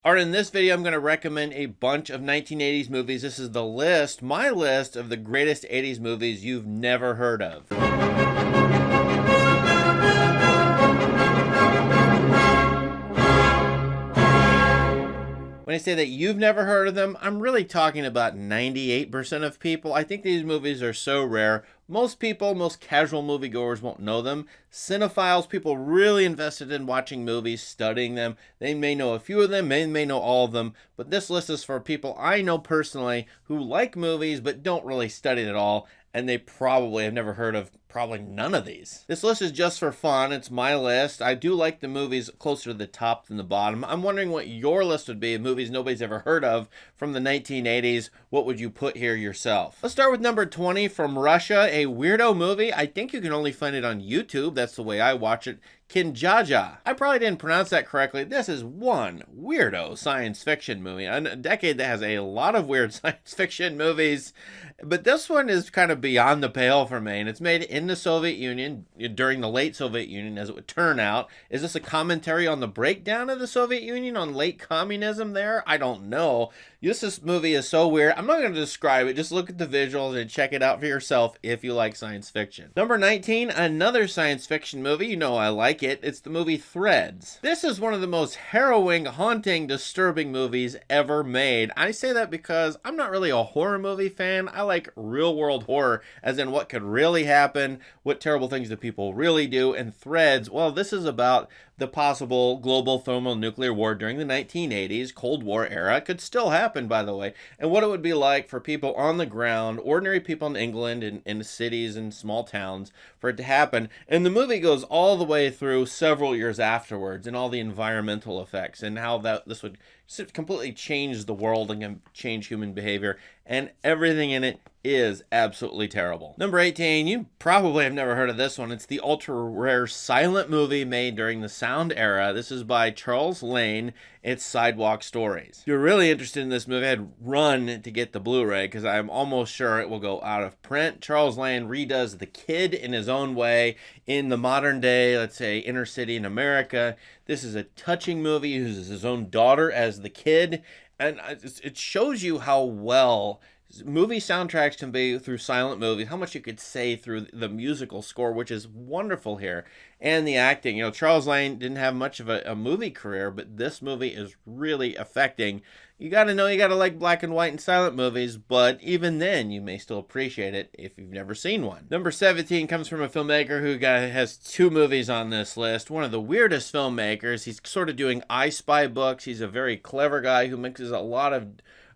Alright, in this video, I'm going to recommend a bunch of 1980s movies. This is the list, my list of the greatest 80s movies you've never heard of. When I say that you've never heard of them, I'm really talking about 98% of people. I think these movies are so rare. Most people, most casual moviegoers won't know them. Cinephiles, people really invested in watching movies, studying them, they may know a few of them, may know all of them, but this list is for people I know personally who like movies but don't really study it at all, and they probably have never heard of probably none of these. This list is just for fun. It's my list. I do like the movies closer to the top than the bottom. I'm wondering what your list would be of movies nobody's ever heard of from the 1980s. What would you put here yourself? Let's start with number 20, From Russia, a weirdo movie. I think you can only find it on YouTube. That's the way I watch it. Kinjaja. I probably didn't pronounce that correctly. This is one weirdo science fiction movie. A decade that has a lot of weird science fiction movies, but this one is kind of beyond the pale for me, and it's made in the Soviet Union, during the late Soviet Union, as it would turn out. Is this a commentary on the breakdown of the Soviet Union, on late communism there? I don't know. This movie is so weird. I'm not going to describe it. Just look at the visuals and check it out for yourself if you like science fiction. Number 19, another science fiction movie. You know I like it. It's the movie Threads. This is one of the most harrowing, haunting, disturbing movies ever made. I say that because I'm not really a horror movie fan. I like real world horror, as in what could really happen, what terrible things do people really do. And Threads, well, this is about the possible global thermonuclear war during the 1980s, Cold War era. It could still happen, by the way, and what it would be like for people on the ground, ordinary people in England, in cities and small towns, for it to happen. And the movie goes all the way through several years afterwards, and all the environmental effects, and how this would completely change the world and change human behavior, and everything in it is absolutely terrible. Number 18, you probably have never heard of this one. It's the ultra rare silent movie made during the sound era. This is by Charles Lane. It's Sidewalk Stories. If you're really interested in this movie, I'd run to get the Blu-ray because I'm almost sure it will go out of print. Charles Lane redoes The Kid in his own way in the modern day, let's say, inner city in America. This is a touching movie. He uses his own daughter as the kid, and it shows you how well movie soundtracks can be through silent movies, how much you could say through the musical score, which is wonderful here, and the acting. You know, Charles Lane didn't have much of a movie career, but this movie is really affecting. You gotta know, you gotta like black and white and silent movies, but even then, you may still appreciate it if you've never seen one. Number 17 comes from a filmmaker who has two movies on this list. One of the weirdest filmmakers. He's sort of doing I Spy books. He's a very clever guy who mixes a lot of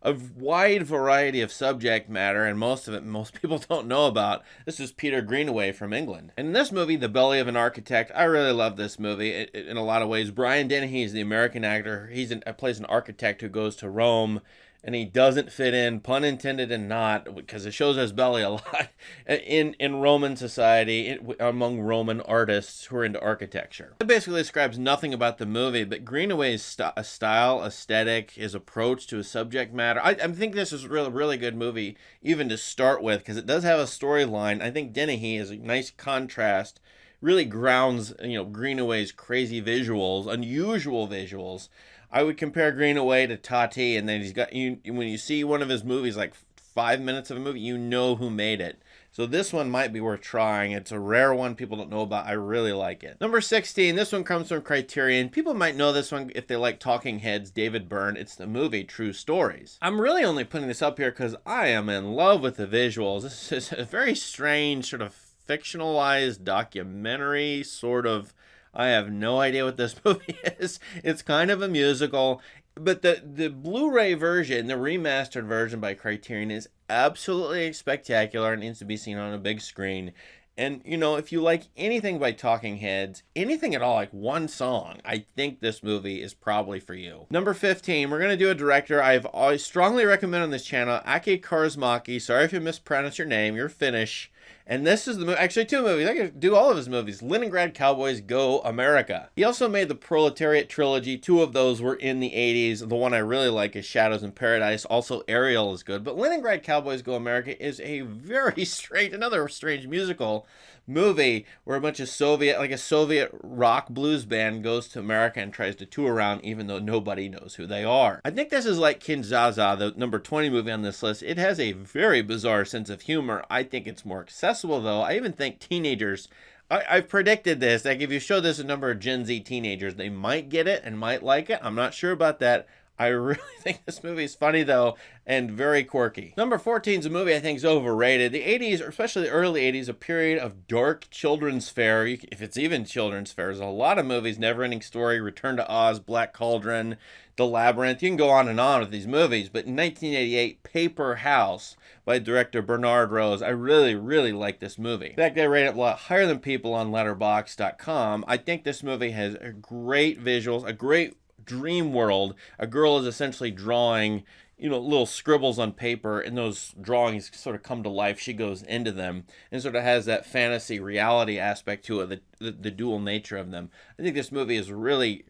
a wide variety of subject matter, and most of it most people don't know about. This is Peter Greenaway from England. And in this movie, The Belly of an Architect, I really love this movie in a lot of ways. Brian Dennehy is the American actor. He plays an architect who goes to Rome, and he doesn't fit in, pun intended and not, because it shows his belly a lot, in Roman society, among Roman artists who are into architecture. It basically describes nothing about the movie, but Greenaway's style, aesthetic, his approach to his subject matter. I think this is a really good movie, even to start with, because it does have a storyline. I think Dennehy is a nice contrast, really grounds, Greenaway's crazy visuals, unusual visuals. I would compare Greenaway to Tati, and then he's got, when you see one of his movies, like 5 minutes of a movie, you know who made it. So this one might be worth trying. It's a rare one people don't know about. I really like it. Number 16, this one comes from Criterion. People might know this one if they like Talking Heads, David Byrne. It's the movie True Stories. I'm really only putting this up here because I am in love with the visuals. This is a very strange sort of fictionalized documentary sort of. I have no idea what this movie is. It's kind of a musical, but the Blu-ray version, the remastered version by Criterion, is absolutely spectacular and needs to be seen on a big screen. And, if you like anything by Talking Heads, anything at all, like one song, I think this movie is probably for you. Number 15, we're going to do a director I've always strongly recommended on this channel, Aki Kaurismäki. Sorry if you mispronounce your name, you're Finnish. And this is the movie, actually two movies. I could do all of his movies. Leningrad Cowboys Go America. He also made the Proletariat trilogy. Two of those were in the 80s. The one I really like is Shadows in Paradise. Also, Ariel is good. But Leningrad Cowboys Go America is a very another strange musical style movie where a bunch of a Soviet rock blues band goes to America and tries to tour around even though nobody knows who they are. I think this is like Kinzaza, the number 20 movie on this list. It has a very bizarre sense of humor. I think it's more accessible though. I even think teenagers, I've predicted this. Like if you show this a number of Gen Z teenagers, they might get it and might like it. I'm not sure about that. I really think this movie is funny, though, and very quirky. Number 14 is a movie I think is overrated. The 80s, or especially the early 80s, a period of dark children's fare, if it's even children's fare. There's a lot of movies, Never-Ending Story, Return to Oz, Black Cauldron, The Labyrinth. You can go on and on with these movies, but in 1988, Paperhouse by director Bernard Rose. I really, really like this movie. In fact, I rate it a lot higher than people on Letterboxd.com. I think this movie has great visuals, a great dream world. A girl is essentially drawing, little scribbles on paper, and those drawings sort of come to life. She goes into them and sort of has that fantasy reality aspect to it, the dual nature of them. I think this movie is really,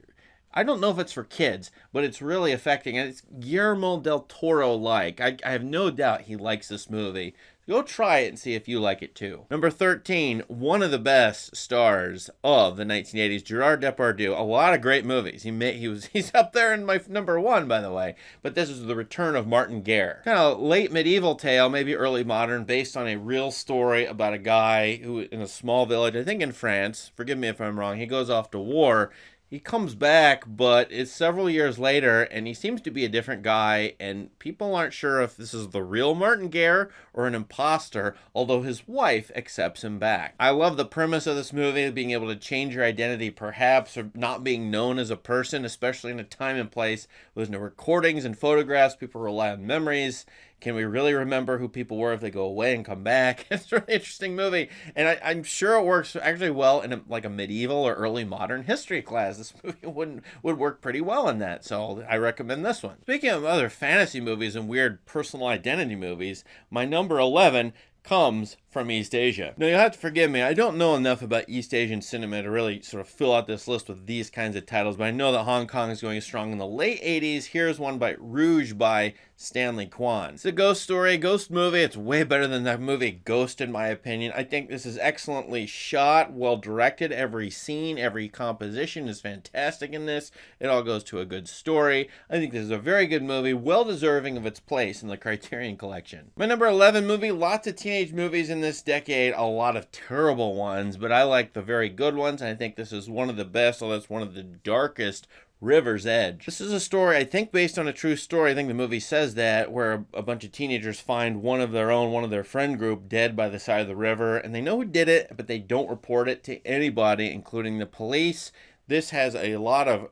I don't know if it's for kids, but it's really affecting, and it's Guillermo del Toro-like. I have no doubt he likes this movie. Go try it and see if you like it too. Number 13, one of the best stars of the 1980s, Gerard Depardieu. A lot of great movies. He's up there in my number 1, by the way. But this is The Return of Martin Guerre. Kind of late medieval tale, maybe early modern, based on a real story about a guy who, in a small village, I think in France, forgive me if I'm wrong, he goes off to war. He comes back, but it's several years later, and he seems to be a different guy, and people aren't sure if this is the real Martin Guerre or an imposter, although his wife accepts him back. I love the premise of this movie, being able to change your identity, perhaps, or not being known as a person, especially in a time and place where there's no recordings and photographs. People rely on memories. Can we really remember who people were if they go away and come back? It's a really interesting movie, and I'm sure it works actually well in a medieval or early modern history class. This movie would work pretty well in that, so I recommend this one. Speaking of other fantasy movies and weird personal identity movies, my number 11 comes from East Asia. Now, you'll have to forgive me. I don't know enough about East Asian cinema to really sort of fill out this list with these kinds of titles, but I know that Hong Kong is going strong in the late 80s. Here's one by Rouge by Stanley Kwan. It's a ghost story, ghost movie. It's way better than that movie Ghost, in my opinion. I think this is excellently shot, well directed. Every scene, every composition is fantastic in this. It all goes to a good story. I think this is a very good movie, well deserving of its place in the Criterion Collection. My number 11 movie, lots of teenage movies in this decade, a lot of terrible ones, but I like the very good ones, and I think this is one of the best, although it's one of the darkest, River's Edge. This is a story, I think, based on a true story. I think the movie says that, where a bunch of teenagers find one of their friend group dead by the side of the river, and they know who did it, but they don't report it to anybody, including the police. This has a lot of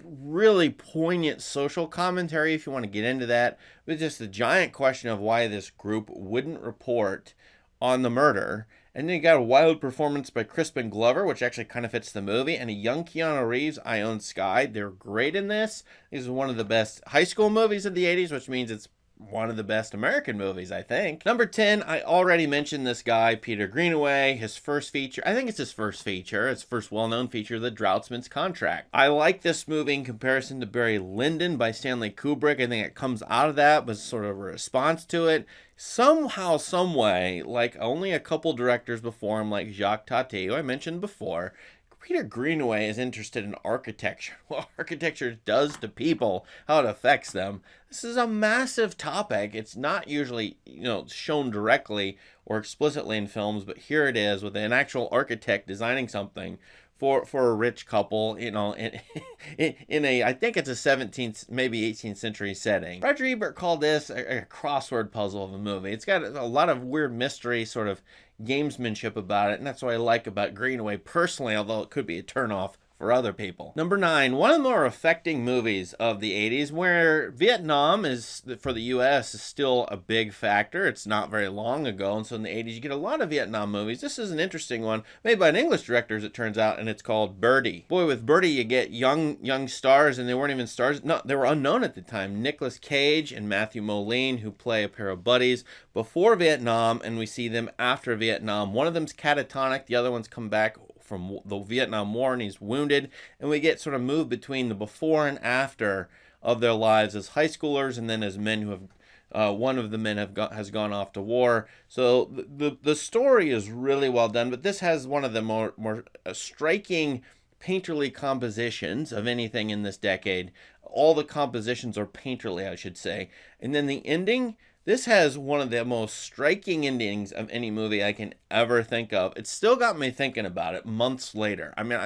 really poignant social commentary, if you want to get into that, but just the giant question of why this group wouldn't report on the murder. And then you got a wild performance by Crispin Glover, which actually kind of fits the movie, and a young Keanu Reeves, Ione Skye. They're great in this. This is one of the best high school movies of the 80s, which means it's one of the best American movies, I think. Number 10, I already mentioned this guy, Peter Greenaway, his first feature. I think it's his first feature. It's first well-known feature, The Draughtsman's Contract. I like this movie in comparison to Barry Lyndon by Stanley Kubrick. I think it comes out of that, was sort of a response to it. Somehow, someway, like only a couple directors before him, like Jacques Tati, who I mentioned before, Peter Greenaway is interested in architecture. What architecture does to people, how it affects them. This is a massive topic. It's not usually, shown directly or explicitly in films, but here it is with an actual architect designing something for a rich couple, in a, I think it's a 17th, maybe 18th century setting. Roger Ebert called this a crossword puzzle of a movie. It's got a lot of weird mystery, sort of gamesmanship about it, and that's what I like about Greenaway personally, although it could be a turnoff for other people. Number 9, one of the more affecting movies of the 80s, where Vietnam is, for the U.S., is still a big factor. It's not very long ago, and so in the 80s you get a lot of Vietnam movies. This is an interesting one, made by an English director, as it turns out, and it's called Birdie. Boy, with Birdie you get young stars, and they weren't even stars. No, they were unknown at the time. Nicolas Cage and Matthew Modine, who play a pair of buddies before Vietnam, and we see them after Vietnam. One of them's catatonic, the other one's come back from the Vietnam War, and he's wounded, and we get sort of moved between the before and after of their lives as high schoolers and then as men who have One of the men has gone off to war. So the story is really well done, but this has one of the more striking painterly compositions of anything in this decade. All the compositions are painterly, I should say. And then the ending, this has one of the most striking endings of any movie I can ever think of. It still got me thinking about it months later. I mean,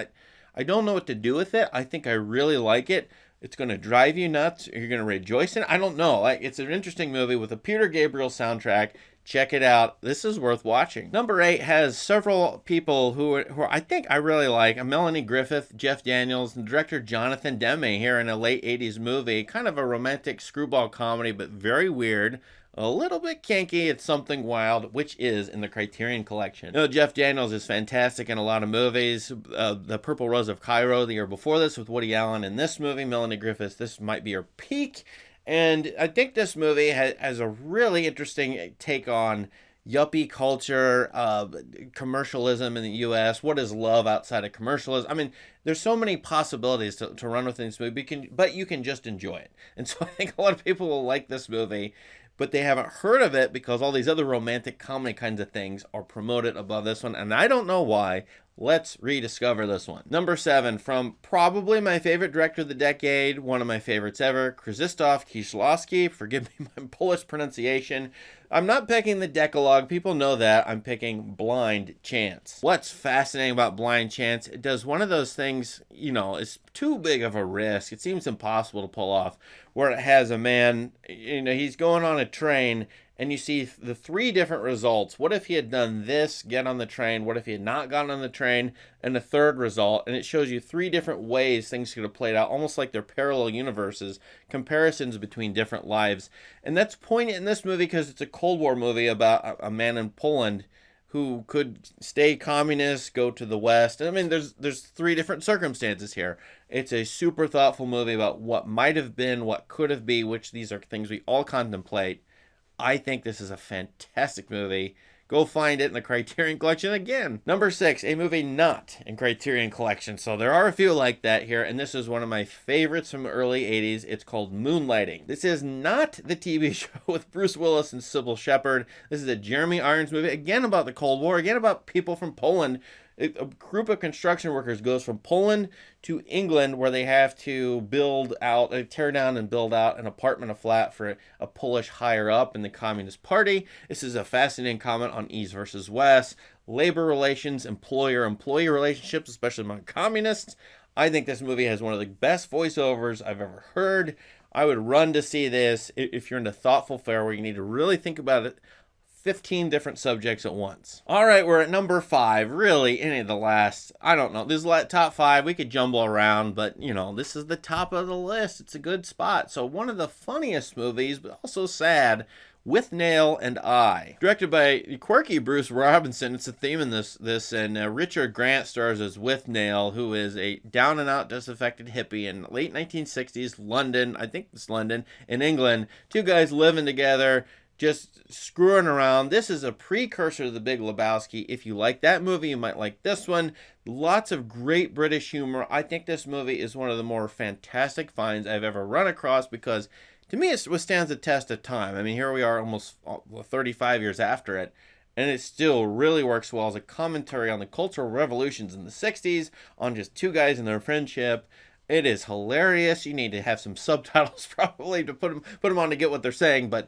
I don't know what to do with it. I think I really like it. It's going to drive you nuts. You're going to rejoice in it. I don't know. Like, it's an interesting movie with a Peter Gabriel soundtrack. Check it out. This is worth watching. Number 8 has several people who I think I really like. Melanie Griffith, Jeff Daniels, and director Jonathan Demme here in a late 80s movie. Kind of a romantic screwball comedy, but very weird. A little bit kinky. It's Something Wild, which is in the Criterion Collection. You know, Jeff Daniels is fantastic in a lot of movies. The Purple Rose of Cairo the year before this with Woody Allen in this movie. Melanie Griffith, this might be her peak. And I think this movie has a really interesting take on yuppie culture, commercialism in the U.S. What is love outside of commercialism? I mean, there's so many possibilities to run with this movie, but you can just enjoy it. And so I think a lot of people will like this movie, but they haven't heard of it because all these other romantic comedy kinds of things are promoted above this one, and I don't know why. Let's rediscover this one. Number 7, from probably my favorite director of the decade, one of my favorites ever, Krzysztof Kieślowski. Forgive me my Polish pronunciation. I'm not picking the Decalogue. People know that. I'm picking Blind Chance. What's fascinating about Blind Chance, it does one of those things, you know, it's too big of a risk. It seems impossible to pull off, where it has a man, you know, he's going on a train, and you see the 3 different results. What if he had done this, get on the train? What if he had not gotten on the train? And the third result, and it shows you 3 different ways things could have played out, almost like they're parallel universes, comparisons between different lives. And that's poignant in this movie because it's a Cold War movie about a man in Poland who could stay communist, go to the West. I mean, there's 3 different circumstances here. It's a super thoughtful movie about what might have been, what could have been, which these are things we all contemplate. I think this is a fantastic movie. Go find it in the Criterion Collection again. Number 6, a movie not in Criterion Collection. So there are a few like that here, and this is one of my favorites from the early 80s. It's called Moonlighting. This is not the TV show with Bruce Willis and Sybil Shepherd. This is a Jeremy Irons movie, again about the Cold War, again about people from Poland. A group of construction workers goes from Poland to England, where they have to build out, tear down and build out an apartment, a flat for a Polish higher up in the Communist Party. This is a fascinating comment on East versus West, labor relations, employer-employee relationships, especially among communists. I think this movie has one of the best voiceovers I've ever heard. I would run to see this if you're into thoughtful fare where you need to really think about it. 15 different subjects at once. All right, we're at number 5. Really, any of the last, I don't know. This is top 5. We could jumble around, but, you know, this is the top of the list. It's a good spot. So one of the funniest movies, but also sad, With Nail and I. Directed by quirky Bruce Robinson. It's a theme in this and Richard Grant stars as With Nail, who is a down-and-out disaffected hippie in late 1960s London, I think it's London, in England. 2 guys living together, just screwing around. This is a precursor to The Big Lebowski. If you like that movie, you might like this one. Lots of great British humor. I think this movie is one of the more fantastic finds I've ever run across because, to me, it withstands the test of time. I mean, here we are almost 35 years after it, and it still really works well as a commentary on the cultural revolutions in the 60s, on just 2 guys and their friendship. It is hilarious. You need to have some subtitles probably to put them on to get what they're saying, but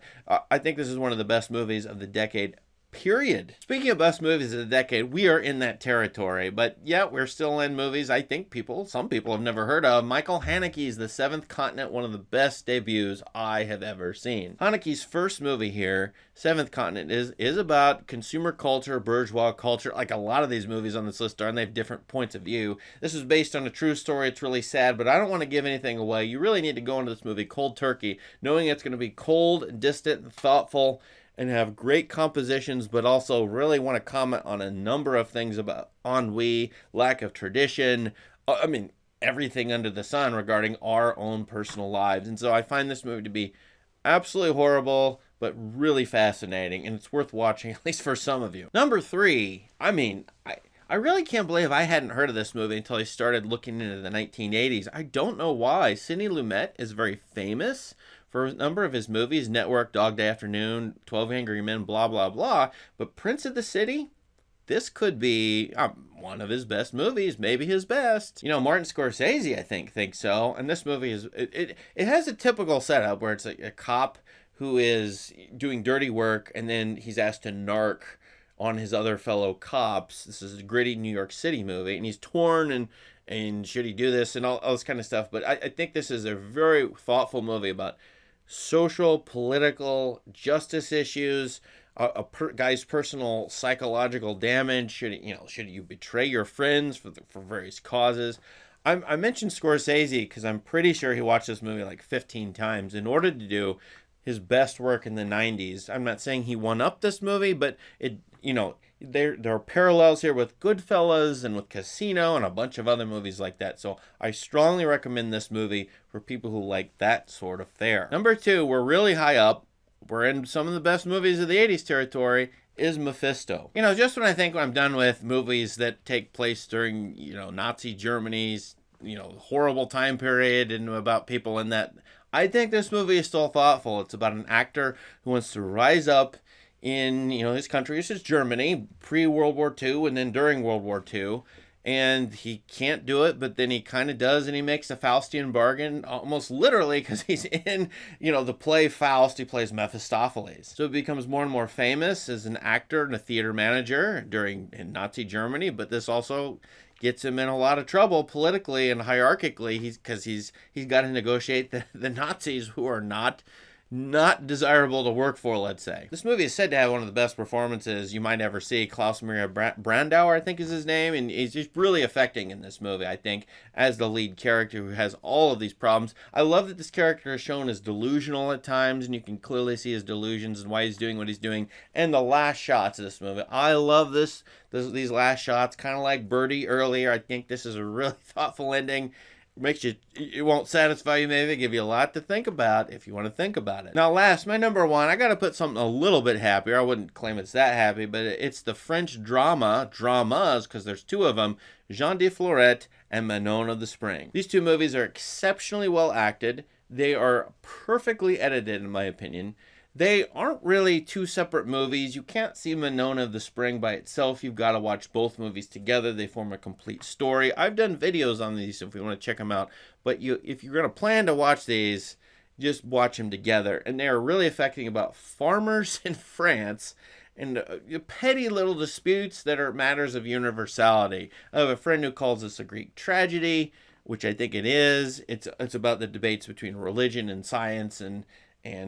I think this is one of the best movies of the decade, period. Speaking of best movies of the decade, we are in that territory, but yeah, we're still in movies I think some people have never heard of. Michael Haneke's The Seventh Continent, one of the best debuts I have ever seen. Haneke's first movie here, Seventh Continent, is about consumer culture, bourgeois culture, like a lot of these movies on this list are, and they have different points of view. This is based on a true story. It's really sad, but I don't want to give anything away. You really need to go into this movie cold turkey, knowing it's going to be cold, distant, and thoughtful, and have great compositions, but also really want to comment on a number of things about ennui, lack of tradition, I mean, everything under the sun regarding our own personal lives. And so I find this movie to be absolutely horrible, but really fascinating, and it's worth watching, at least for some of you. Number 3, I mean, I really can't believe I hadn't heard of this movie until I started looking into the 1980s. I don't know why. Sidney Lumet is very famous for a number of his movies, Network, Dog Day Afternoon, 12 Angry Men, blah, blah, blah. But Prince of the City, this could be one of his best movies, maybe his best. You know, Martin Scorsese, I think so. And this movie is, it has a typical setup where it's a cop who is doing dirty work and then he's asked to narc on his other fellow cops. This is a gritty New York City movie, and he's torn and should he do this and all this kind of stuff. But I think this is a very thoughtful movie about social, political, justice issues, guy's personal psychological damage. Should you betray your friends for various causes? I mentioned Scorsese because I'm pretty sure he watched this movie like 15 times in order to do his best work in the 90s. I'm not saying he won up this movie, but there are parallels here with Goodfellas and with Casino and a bunch of other movies like that. So I strongly recommend this movie for people who like that sort of fare. Number 2, we're really high up. We're in some of the best movies of the 80s territory, is Mephisto. Just when I think I'm done with movies that take place during, Nazi Germany's, horrible time period and about people in that, I think this movie is still thoughtful. It's about an actor who wants to rise up in, his country. This is Germany, pre-World War II and then during World War II. And he can't do it, but then he kind of does, and he makes a Faustian bargain, almost literally, because he's in, the play Faust. He plays Mephistopheles. So he becomes more and more famous as an actor and a theater manager in Nazi Germany, but this also gets him in a lot of trouble politically and hierarchically, because he's got to negotiate the Nazis, who are not desirable to work for, let's say. This movie is said to have one of the best performances you might ever see. Klaus Maria Brandauer, I think is his name, and he's just really affecting in this movie, I think, as the lead character who has all of these problems. I love that this character is shown as delusional at times, and you can clearly see his delusions and why he's doing what he's doing. And the last shots of this movie, I love these last shots, kind of like Birdie earlier. I think this is a really thoughtful ending. It won't satisfy you, maybe give you a lot to think about if you want to think about it. Now last, my number 1, I got to put something a little bit happier. I wouldn't claim it's that happy, but it's the French dramas, because there's 2 of them, Jean de Florette and Manon of the Spring. These 2 movies are exceptionally well acted. They are perfectly edited, in my opinion. They aren't really 2 separate movies. You can't see Manon of the Spring by itself. You've got to watch both movies together. They form a complete story. I've done videos on these if you want to check them out. But if you're going to plan to watch these, just watch them together. And they are really affecting about farmers in France and petty little disputes that are matters of universality. I have a friend who calls this a Greek tragedy, which I think it is. It's about the debates between religion and science and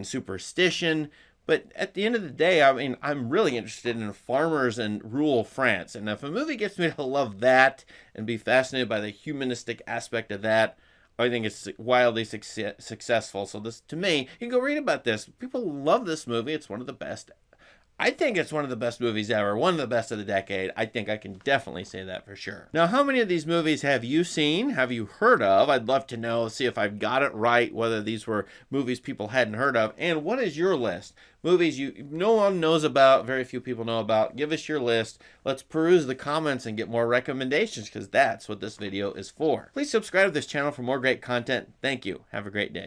superstition. But at the end of the day, I'm really interested in farmers and rural France. And if a movie gets me to love that and be fascinated by the humanistic aspect of that, I think it's wildly successful. So this, to me, you can go read about this. People love this movie. It's one of the best. I think it's one of the best movies ever, one of the best of the decade. I think I can definitely say that for sure. Now, how many of these movies have you seen? Have you heard of? I'd love to know, see if I've got it right, whether these were movies people hadn't heard of. And what is your list? Movies no one knows about, very few people know about. Give us your list. Let's peruse the comments and get more recommendations, because that's what this video is for. Please subscribe to this channel for more great content. Thank you. Have a great day.